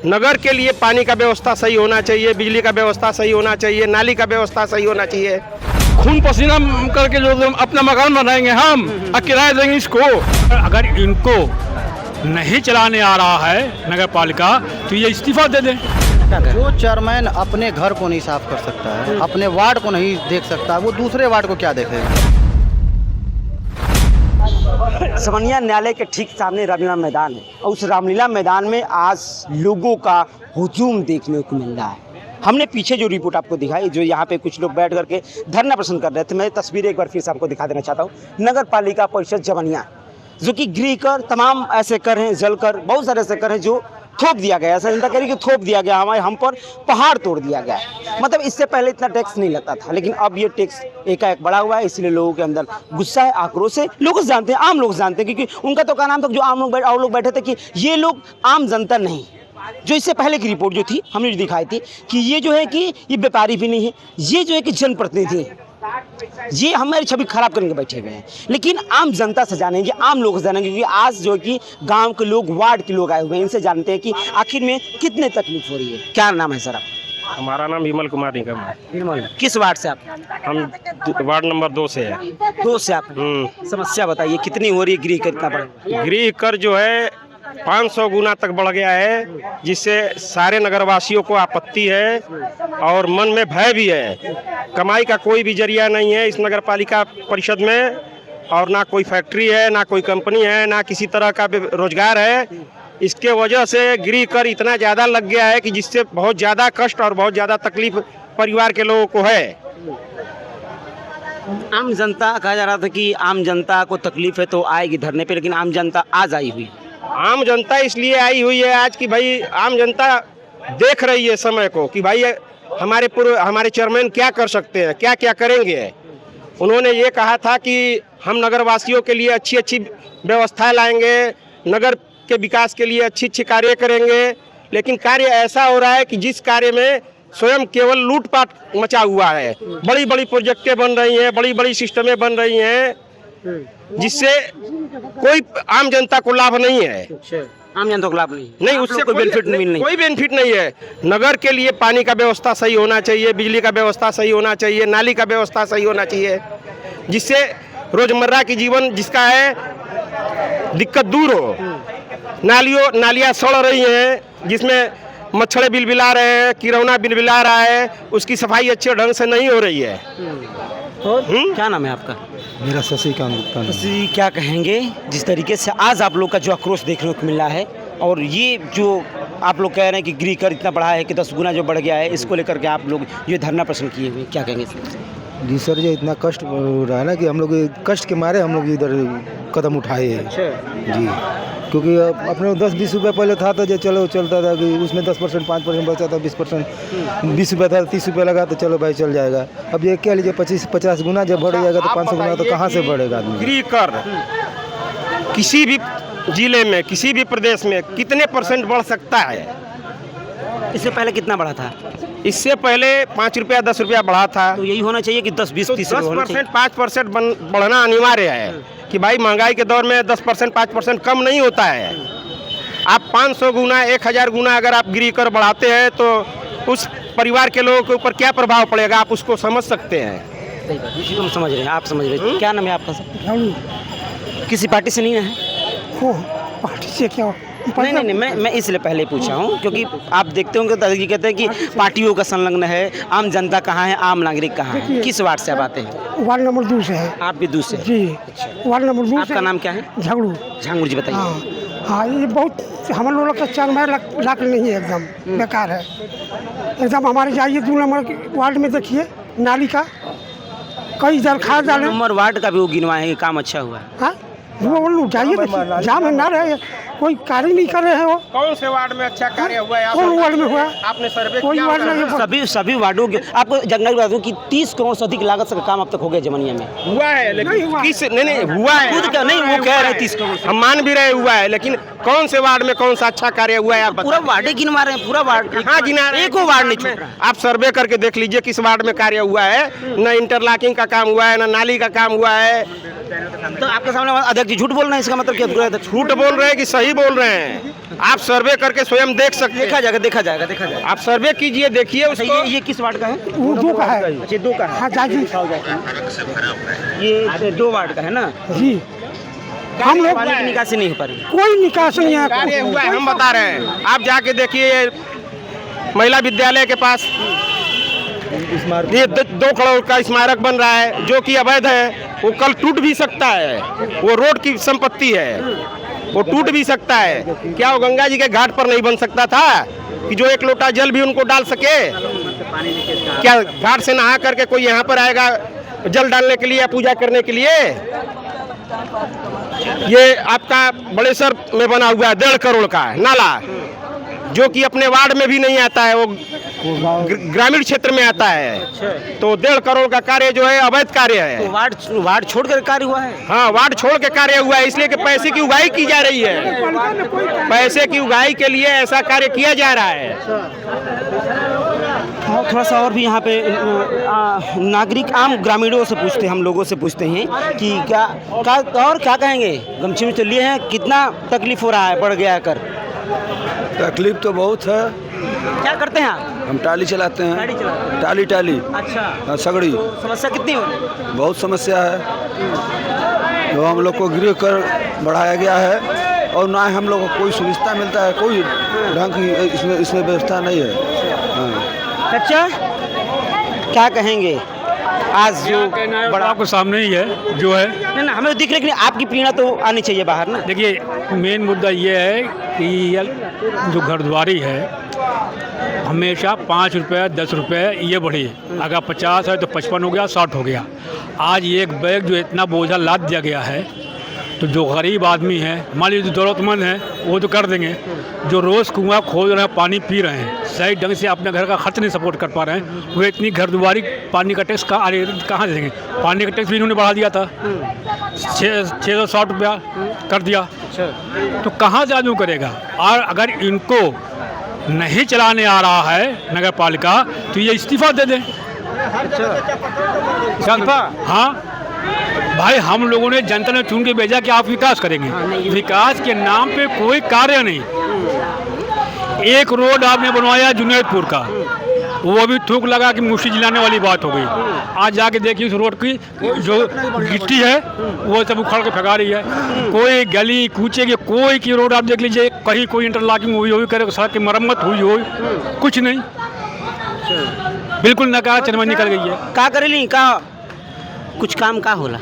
नगर के लिए पानी का व्यवस्था सही होना चाहिए, बिजली का व्यवस्था सही होना चाहिए, नाली का व्यवस्था सही होना चाहिए। खून पसीना करके जो अपना मकान बनाएंगे हम और किराया देंगे इसको। अगर इनको नहीं चलाने आ रहा है नगर पालिका तो ये इस्तीफा दे दें। जो चेयरमैन अपने घर को नहीं साफ कर सकता है, अपने वार्ड को नहीं देख सकता, वो दूसरे वार्ड को क्या देखेगा। समनिया न्यायालय के ठीक सामने रामलीला मैदान है और उस रामलीला मैदान में आज लोगों का हुजूम देखने को मिल रहा है। हमने पीछे जो रिपोर्ट आपको दिखाई, जो यहाँ पे कुछ लोग बैठ करके धरना प्रदर्शन कर रहे थे, मैं तस्वीर एक बार फिर से आपको दिखा देना चाहता हूँ। नगर पालिका परिषद जवनिया जो कि गृह कर, तमाम ऐसे कर हैं, जल कर, बहुत सारे ऐसे कर हैं जो थोप दिया गया, ऐसा जनता कह रही कि थोप दिया गया, हम पर पहाड़ तोड़ दिया गया है। मतलब इससे पहले इतना टैक्स नहीं लगता था, लेकिन अब ये टैक्स एकाएक बढ़ा हुआ है, इसलिए लोगों के अंदर गुस्सा है, आक्रोश है। लोग जानते हैं, आम लोग जानते हैं, क्योंकि उनका तो क्या नाम था, जो आम लोग बैठे थे कि ये लोग आम जनता नहीं। जो इससे पहले की रिपोर्ट जो थी हमने जो दिखाई थी कि ये जो है कि ये व्यापारी भी नहीं है, ये जो है कि जनप्रतिनिधि है, ये हमारी छवि खराब करने के बैठे हुए हैं। लेकिन आम जनता से जानेंगे, आम लोग से जानेंगे, क्योंकि आज जो है कि गांव के लोग, वार्ड के लोग आए हुए हैं, इनसे जानते हैं कि आखिर में कितने तकलीफ हो रही है। क्या नाम है सर आप? हमारा नाम विमल कुमार निगम है। किस वार्ड से आप? हम वार्ड नंबर 2 से है। 2 से आप? समस्या बताइए कितनी हो रही है? गृह कर कितना बढ़ा? गृह कर जो है 500 गुना तक बढ़ गया है, जिससे सारे नगरवासियों को आपत्ति है और मन में भय भी है। कमाई का कोई भी जरिया नहीं है इस नगर पालिका परिषद में, और ना कोई फैक्ट्री है, ना कोई कंपनी है, ना किसी तरह का रोजगार है। इसके वजह से गृह कर इतना ज़्यादा लग गया है कि जिससे बहुत ज़्यादा कष्ट और बहुत ज़्यादा तकलीफ परिवार के लोगों को है। आम जनता कहा जा रहा था कि आम जनता को तकलीफ है तो आएगी धरने पे, लेकिन आम जनता आज आई हुई। आम जनता इसलिए आई हुई है आज कि भाई आम जनता देख रही है समय को कि भाई हमारे चेयरमैन क्या कर सकते हैं, क्या क्या करेंगे। उन्होंने ये कहा था कि हम नगरवासियों के लिए अच्छी अच्छी व्यवस्थाएं लाएंगे, नगर के विकास के लिए अच्छी अच्छी कार्य करेंगे, लेकिन कार्य ऐसा हो रहा है कि जिस कार्य में स्वयं केवल लूटपाट मचा हुआ है। बड़ी बड़ी प्रोजेक्टें बन रही हैं, बड़ी बड़ी सिस्टमें बन रही हैं, जिससे कोई आम जनता को लाभ नहीं है। आम जनता को लाभ नहीं, उससे कोई बेनिफिट नहीं, कोई बेनिफिट नहीं है। नगर के लिए पानी का व्यवस्था सही होना चाहिए, बिजली का व्यवस्था सही होना चाहिए, नाली का व्यवस्था सही होना चाहिए, जिससे रोजमर्रा की जीवन जिसका है दिक्कत दूर हो। नालियाँ सड़ रही हैं, जिसमें मच्छर बिलबिला रहे हैं, किरौना बिलबिला रहा है, उसकी सफाई अच्छे ढंग से नहीं हो रही है। क्या नाम है आपका? मेरा शशिकांत गुप्ता। जी, क्या कहेंगे जिस तरीके से आज आप लोग का जो आक्रोश देखने को मिला है, और ये जो आप लोग कह रहे हैं कि गृह कर इतना बढ़ा है कि 10 गुना जो बढ़ गया है, इसको लेकर के आप लोग ये धरना प्रदर्शन किए हुए, क्या कहेंगे? जी सर, ये इतना कष्ट हो रहा है ना कि हम लोग कष्ट के मारे हम लोग इधर कदम उठाए हैं जी। क्योंकि अपने 10-20 रुपये पहले था तो जो चलो चलता था कि उसमें 10% 5% बचा था, 20% 20 रुपये था, 30 रुपये लगा तो चलो भाई चल जाएगा। अब ये क्या लीजिए 25-50 गुना जब बढ़ जाएगा तो 500 गुना तो कहाँ से बढ़ेगा आदमी। गृह कर किसी भी जिले में, किसी भी प्रदेश में कितने % बढ़ सकता है? इससे पहले कितना बढ़ा था? इससे पहले 5 रुपया 10 रुपया बढ़ा था। तो यही होना चाहिए कि 10-20-30 10% 5% बढ़ना अनिवार्य है कि भाई महंगाई के दौर में 10% 5% कम नहीं होता है। आप 500 गुना 1000 गुना अगर आप गृह कर बढ़ाते हैं तो उस परिवार के लोगों के ऊपर क्या प्रभाव पड़ेगा, आप उसको समझ सकते हैं। सही बात, हम समझ रहे हैं, आप समझ रहे हैं। क्या नाम है आपका सर? किसी पार्टी से नहीं है? पार्टी से क्या? नहीं, मैं इसलिए पहले पूछा हूँ क्योंकि आप देखते होंगे दादाजी कहते हैं कि पार्टियों का संलग्न है। आम जनता कहाँ है, आम नागरिक कहाँ है? किस वार्ड से आप आते हैं? वार्ड नंबर 2 से है। आप भी 2 से? जी, वार्ड नंबर 2 से। आपका नाम क्या है? झांगुर जी, बताइए। हाँ, ये बहुत हम लोग का चंग में लाख नहीं है, एकदम बेकार है एकदम। हमारे जाइए 2 नंबर वार्ड में देखिए, नाली का कई दरखास्त डाले। नंबर वार्ड का भी वो गिनवाए हैं, काम अच्छा हुआ है। हाँ, वो जाइए जाम ना रहे, कोई कार्य नहीं कर रहे हैं। वो कौन से वार्ड में अच्छा कार्य हुआ है? कौन वार्ड में हुआ? आपने सर्वे कोई किया? वार्ड नहीं। सभी वार्डों के आपको जानकारी बता दूं कि 30 करोड़ से अधिक लागत से काम अब तक हो गया जमनिया में। हुआ है, लेकिन किस नहीं हुआ है। खुद का नहीं, वो कह रहे 30 करोड़। हम मान भी रहे हुआ है, लेकिन कौन से वार्ड में कौन सा अच्छा कार्य हुआ है? आप पूरा वार्ड गिनवा रहे हैं, पूरा वार्ड। हाँ, गिना रहे हैं। एक वार्ड नहीं छूट रहा। आप सर्वे करके देख लीजिए किस वार्ड में कार्य हुआ है। न इंटरलॉकिंग का काम हुआ है, न नाली का काम हुआ है। तो आपके सामने अध्यक्ष जी झूठ बोल रहे हैं, इसका मतलब क्या? झूठ बोल रहे हैं कि सही बोल रहे हैं? आप सर्वे करके स्वयं देख सकते हैं। देखा जाएगा देखा जाएगा देखा जाएगा। आप सर्वे कीजिए, देखिए अच्छा, उसको। ये किस वार्ड का है? वो दो का है। अच्छा, 2 का है। हाँ जाजी ये 2 वार्ड का है ना? जी। हम लोग पानी की निकासी नहीं हो पा रही। कोई निकास नहीं है। कार्य हुआ है, हम बता रहे हैं। आप जाके देखिए महिला विद्यालय के पास ये 2 करोड़ का स्मारक बन रहा है जो कि अवैध है। वो कल टूट भी सकता है, वो रोड की संपत्ति है, वो टूट भी सकता है। क्या वो गंगा जी के घाट पर नहीं बन सकता था कि जो 1 लोटा जल भी उनको डाल सके? क्या घाट से नहा करके कोई यहाँ पर आएगा जल डालने के लिए या पूजा करने के लिए? ये आपका बड़ेसर में बना हुआ है 1.5 करोड़ का नाला, जो कि अपने वार्ड में भी नहीं आता है, वो ग्रामीण क्षेत्र में आता है। तो 1.5 करोड़ का कार्य जो है अवैध कार्य तो है। वार्ड छोड़कर कार्य हुआ है। हाँ, वार्ड छोड़ के कार्य हुआ है, इसलिए कि पैसे की उगाही की जा रही है। पैसे की उगाही के लिए ऐसा कार्य किया जा रहा है। थोड़ा सा और भी यहाँ पे नागरिक आम ग्रामीणों से पूछते हैं, हम लोगों से पूछते हैं कि क्या और क्या कहेंगे? गमछे में तो लिए हैं, कितना तकलीफ हो रहा है, बढ़ गया है कर? तकलीफ तो बहुत है। क्या करते हैं आप? हम टाली चलाते हैं। गाड़ी चलाते हैं। टाली अच्छा, सगड़ी। समस्या कितनी हो रही है? बहुत समस्या है, जो हम लोग को गृह कर बढ़ाया गया है और ना ही हम लोग को कोई सुविधा मिलता है, कोई ढंग की इसमें व्यवस्था नहीं है। हाँ। अच्छा, क्या कहेंगे? आज जो बड़ा आपके सामने ही है जो है। नहीं ना, हमें दिख रहा है कि आपकी पीड़ा तो आनी चाहिए बाहर ना। देखिए, मेन मुद्दा ये है कि ये जो घरद्वारी है हमेशा 5 रुपये 10 रुपये ये बढ़ी। अगर 50 है तो 55 हो गया, 60 हो गया। आज एक बैग जो इतना बोझा लाद दिया गया है, तो जो गरीब आदमी है, मान लीजिए जो जरूरतमंद है वो तो कर देंगे, जो रोज़ कुआं खोद रहे हैं, पानी पी रहे हैं, सही ढंग से अपने घर का खर्च नहीं सपोर्ट कर पा रहे हैं, वो इतनी घरद्वारी पानी का टैक्स कहाँ देंगे? पानी का टैक्स भी इन्होंने बढ़ा दिया था, 660 रुपया कर दिया। तो कहाँ से आदमी करेगा? और अगर इनको नहीं चलाने आ रहा है नगर पालिका तो ये इस्तीफा दे दें। हाँ भाई, हम लोगों ने जनता ने चुन के भेजा कि आप विकास करेंगे। विकास के नाम पे कोई कार्य नहीं। एक रोड आपने बनवाया जुनैदपुर का, वो भी थूक लगा कि मुश्ती जिलाने वाली बात हो गई। आज जाके देखिए उस रोड की जो गिट्टी है वो सब उखाड़ के फेंका रही है। कोई गली कूचे की कोई की रोड आप देख लीजिए, कहीं कोई इंटरलॉकिंग हुई हुई करे, सड़क की मरम्मत हुई हो, कुछ नहीं, बिल्कुल नकारा चरमन निकल गई है। का करेली का कुछ काम का होला?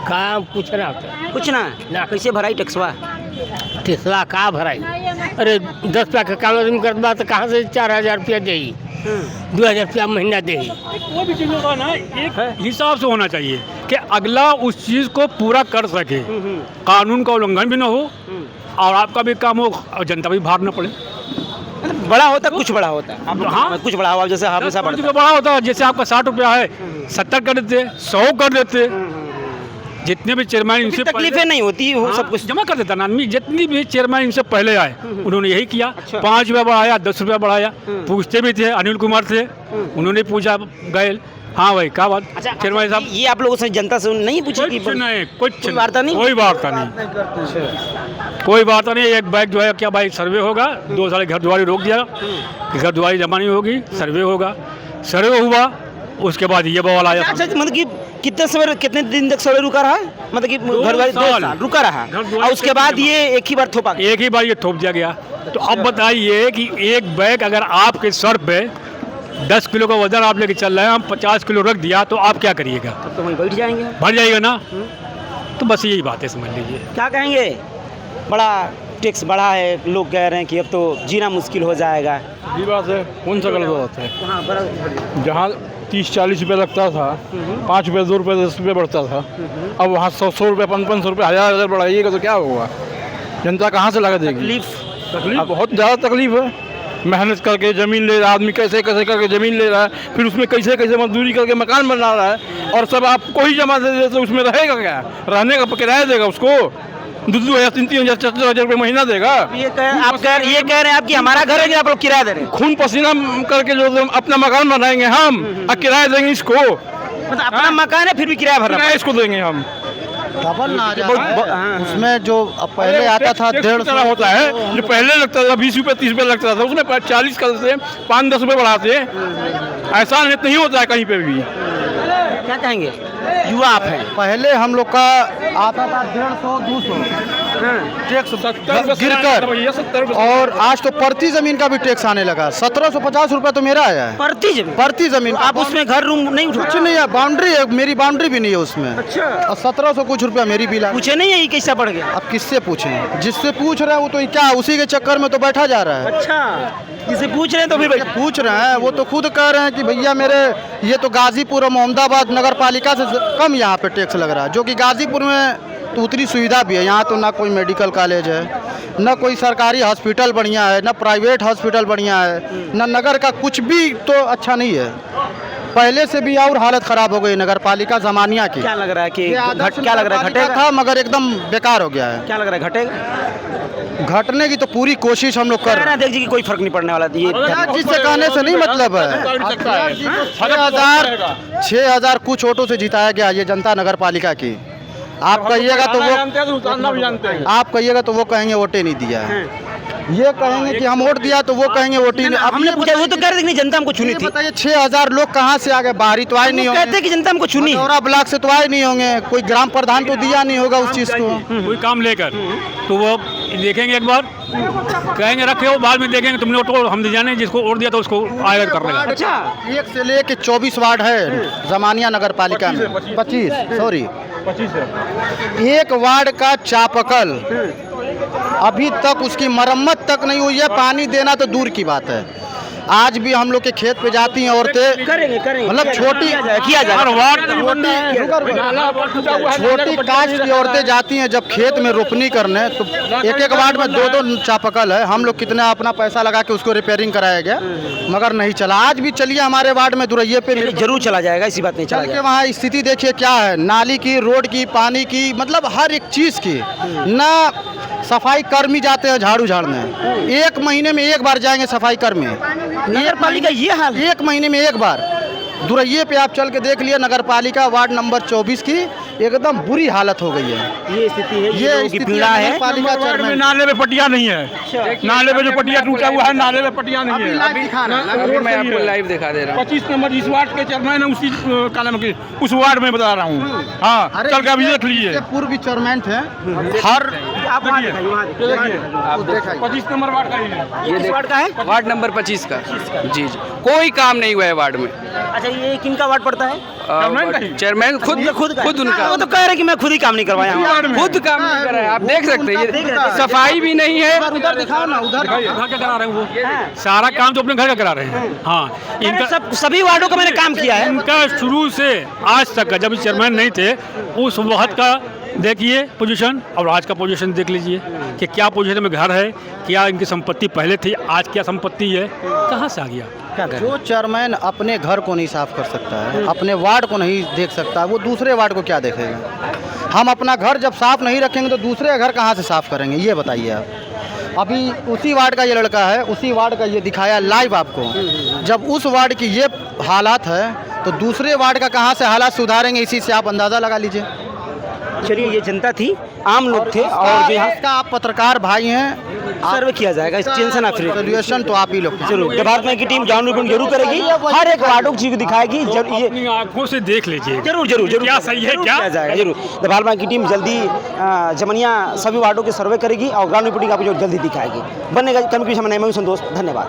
काम कुछ ना होता कुछ ना ना। कैसे भराई टैक्सवा? टिसला का भराई? अरे 10 रुपया का काम आदमी करता तो कहाँ से 4000 रुपया दे, 2000 रुपया महीना दे। वो भी चीज़ होगा ना, एक हिसाब से होना चाहिए कि अगला उस चीज़ को पूरा कर सके, कानून का उल्लंघन भी ना हो और आपका भी काम हो और जनता भी भार ना पड़े। बड़ा होता कुछ बड़ा होता है। आप हाँ, कुछ बड़ा हुआ जैसे हमेशा बढ़ता है। बड़ा होता है। जैसे आपका 60 रुपया है, 70 कर देते, 100 कर देते। जितने भी चेयरमैन इनसे तकलीफें नहीं होती, वो सब कुछ जमा कर देता ना आदमी। जितनी भी चेयरमैन इनसे पहले आए उन्होंने यही किया। 5 रुपया बढ़ाया, 10 रुपया बढ़ाया। पूछते भी थे, अनिल कुमार थे, उन्होंने पूछा गए, हाँ भाई क्या बात। अच्छा, चेयरमैन साहब ये आप लोगों से जनता से नहीं पूछा कि कुछ नहीं, कुछ कोई वार्ता नहीं? कोई वार्ता नहीं, कोई वार्ता नहीं। एक बैग जो है क्या भाई सर्वे होगा, 2 साल घरद्वारी रोक दिया, घरद्वारी जमा नहीं होगी, सर्वे होगा। सर्वे हुआ उसके बाद ये बवाल आया। अच्छा, मतलब कि कितने दिन तक सर्वे रुका रहा? मतलब कि घरवाली 2 साल रुका रहा और उसके बाद ये एक ही बार थोपा? एक ही बार ये थोप दिया गया। तो अब बताइए कि एक बैग अगर आपके सर पे 10 किलो का वजन आप लेके चल रहे हैं, हम 50 किलो रख दिया तो आप क्या करिएगा? तब तो वहीं बैठ जाएंगे, भर जाएगा ना। तो बस यही बात है, समझ लीजिए। क्या कहेंगे? बड़ा टैक्स बढ़ा है, लोग कह रहे हैं कि अब तो जीना मुश्किल हो जाएगा। ये बात है, कौन सा गलत बात है? हाँ, बड़ा जहाँ 30-40 रुपये लगता था, 5 रुपये 2 रुपये 10 रुपये बढ़ता था, अब वहाँ 100 रुपये 500 रुपये 1000 बढ़ाइएगा तो क्या होगा? जनता कहाँ से लगा देगी? तकलीफ बहुत ज़्यादा तकलीफ है। मेहनत करके ज़मीन ले रहा है आदमी, कैसे कैसे करके ज़मीन ले रहा है, फिर उसमें कैसे कैसे मजदूरी करके मकान बना रहा है, और सब आपको ही जमा दे दे तो उसमें रहेगा क्या? रहने का किराया देगा उसको 2-2 हज़ार 3-3 हज़ार 4-4 हज़ार रुपये महीना देगा। ये कह रहे हैं आप कि हमारा घर है कि आप लोग किराया दे रहे हैं? खून पसीना करके जो अपना मकान बनाएंगे हम और किराया देंगे इसको, मतलब अपना मकान है फिर भी किराया भरना किराया इसको देंगे हम। डबल ना आ बहुत- जाए। बहुत- हाँ, उसमें जो अब पहले आता था 150 होता है, जो पहले लगता था 20 रुपये 30 रुपये लगता था, उसने 40 कर से 5-10 रुपये बढ़ाते। ऐसा नहीं होता है कहीं पे भी। क्या कहेंगे, युवा आप हैं? पहले हम लोग का आता था 150-200 टैक्स गिर कर, और आज तो प्रति जमीन का भी टैक्स आने लगा। 1750 रुपये तो मेरा आया है प्रति जमीन। आप उसमें घर रूम नहीं कुछ उठा? नहीं है, बाउंड्री है, मेरी बाउंड्री भी नहीं है उसमें। अच्छा, और 1700 कुछ रुपया मेरी बिल है। पूछे नहीं है ये कैसा बढ़ गया? अब किससे पूछें? जिससे पूछ रहे हैं वो तो क्या उसी के चक्कर में तो बैठा जा रहा है। अच्छा, जिसे पूछ रहे हैं तो भी बैठ पूछ रहे हैं, वो तो खुद कह रहे हैं कि भैया मेरे ये तो गाजीपुर और मोहम्मदाबाद नगर पालिका से कम यहाँ पे टैक्स लग रहा है, जो कि गाजीपुर में तो उतनी सुविधा भी है। यहाँ तो ना कोई मेडिकल कॉलेज है, ना कोई सरकारी हॉस्पिटल बढ़िया है, ना प्राइवेट हॉस्पिटल बढ़िया है, ना नगर का कुछ भी तो अच्छा नहीं है। पहले से भी और हालत ख़राब हो गई नगर पालिका ज़मानिया की। क्या लग रहा है कि ये आदर्श क्या लग रहा है, नगरपालिका घटेगा? था मगर एकदम बेकार हो गया है। क्या लग रहा है, घटेगा? घटने की तो पूरी कोशिश हम लोग कर रहे हैं। देख जी कि कोई फर्क नहीं पड़ने वाला ये जिससे कहने से नहीं मतलब है। 6,000 कुछ वोटों से जिताया गया ये जनता नगर पालिका की। आप कहिएगा तो वो आप कहिएगा तो वो कहेंगे वोटे नहीं दिया है, ये कहेंगे कि हम वोट दिया तो वो कहेंगे वोट ही नहीं। हमने पूछा, वो तो कह रहे थे कि जनता हमको चुनी थी। बताइए 6,000 लोग कहाँ से आ गए? बाहरी तो आए नहीं कहते होंगे, हैं कि जनता हमको चुनी। औरा ब्लॉक से तो आए नहीं होंगे, कोई ग्राम प्रधान तो दिया नहीं होगा उस चीज़ को। कोई काम लेकर तो वो देखेंगे एक बार, कहेंगे रखे हो, बाद में देखेंगे तुमने वोट हम दे जाने, जिसको वोट दिया तो उसको आएगा कर लेगा। अच्छा, 1 से लेके 24 वार्ड है जमानिया नगर पालिका में। 25 सॉरी 1 वार्ड का चापकल अभी तक उसकी मरम्मत तक नहीं हुई है। पानी देना तो दूर की बात है। आज भी हम लोग के खेत पे जाती हैं औरतें, करेंगे मतलब छोटी किया जाए छोटी कास्ट की औरतें जाती हैं जब खेत में रोपनी करने, तो एक वार्ड में 2-2 चापकल है। हम लोग कितना अपना पैसा लगा के उसको रिपेयरिंग कराया गया मगर नहीं चला। आज भी चलिए हमारे वार्ड में दुरैये पे जरूर चला जाएगा, ऐसी बात नहीं चला चल के जाएगा। वहाँ स्थिति देखिए क्या है, नाली की, रोड की, पानी की, मतलब हर एक चीज़ की। ना सफाई कर्मी जाते हैं झाड़ू झाड़ने, 1 महीने में 1 बार जाएंगे सफाई कर्मी। नगर पालिका ये हाल है। 1 महीने में 1 बार। दुरैये पे आप चल के देख लिए नगर पालिका वार्ड नंबर 24 की एकदम बुरी हालत हो गई है। ये स्थिति है, ये लोगों की स्थिति पीड़ा है। नगर पालिका चेयरमैन। नाले में पट्टियाँ नहीं है, नाले में जो पट्टिया टूटा हुआ है, नाले में पट्टियाँ नहीं है। अभी मैं आपको लाइव दिखा दे रहा हूँ। 25 नंबर जिस वार्ड के चेयरमैन है उसी का नाम की उस वार्ड में बता रहा हूँ। हाँ, चल के अभी देख लीजिए। पूर्व चेयरमैन थे हर आप वहाँ दिखाइए, वहाँ दिखाइए। 25 नंबर वार्ड का ही है। ये किस वार्ड का है? वार्ड नंबर 25 का। जी जी, कोई काम नहीं हुआ है वार्ड में। अच्छा, ये किनका वार्ड पड़ता है? चेयरमैन खुद उनका वो तो कह रहे कि मैं खुद ही काम नहीं करवाया हूँ। खुद काम नहीं कर रहा है। आप देख सकते हैं, देख ये रहे हैं। सफाई भी नहीं है। उधर दिखाओ ना, उधर घर का करा रहे हैं वो, सारा काम तो अपने घर का करा रहे हैं। हाँ, इनका सभी वार्डों का मैंने काम किया है। इनका शुरू से आज तक का, जब चेयरमैन नहीं थे उस वक्त का देखिए पोजीशन और आज का पोजीशन देख लीजिए कि क्या पोजीशन में घर है, क्या इनकी संपत्ति पहले थी, आज क्या संपत्ति है, कहाँ से आ गया। जो चेयरमैन अपने घर को नहीं साफ कर सकता है, अपने वार्ड को नहीं देख सकता, वो दूसरे वार्ड को क्या देखेगा? हम अपना घर जब साफ नहीं रखेंगे तो दूसरे घर कहाँ से साफ करेंगे, ये बताइए आप। अभी उसी वार्ड का ये लड़का है, उसी वार्ड का ये दिखाया लाइव आपको। जब उस वार्ड की ये हालात है तो दूसरे वार्ड का कहाँ से हालात सुधारेंगे, इसी से आप अंदाज़ा लगा लीजिए। चलिए, ये जनता थी, आम लोग थे, और जो यहाँ इसका आप पत्रकार भाई हैं, सर्वे किया जाएगा, इस टेंशन आप फ्री। सोल्यूशन तो आप ही लोग जरूर भारत में की टीम ग्राउंड रिपोर्ट जरूर करेगी, हर एक वार्डों की चीज को दिखाएगी। ये अपनी आंखों से देख लीजिए। जरूर जरूर जरूर क्या सही है, जरूर क्या किया जाएगा, जरूर। द भारत बैंक की टीम जल्दी जमनिया सभी वार्डों के सर्वे करेगी और ग्राउंड रिपोर्टिंग आपको जो जल्दी दिखाएगी। बनेगा कम्युनिकेशन में संतोष, धन्यवाद।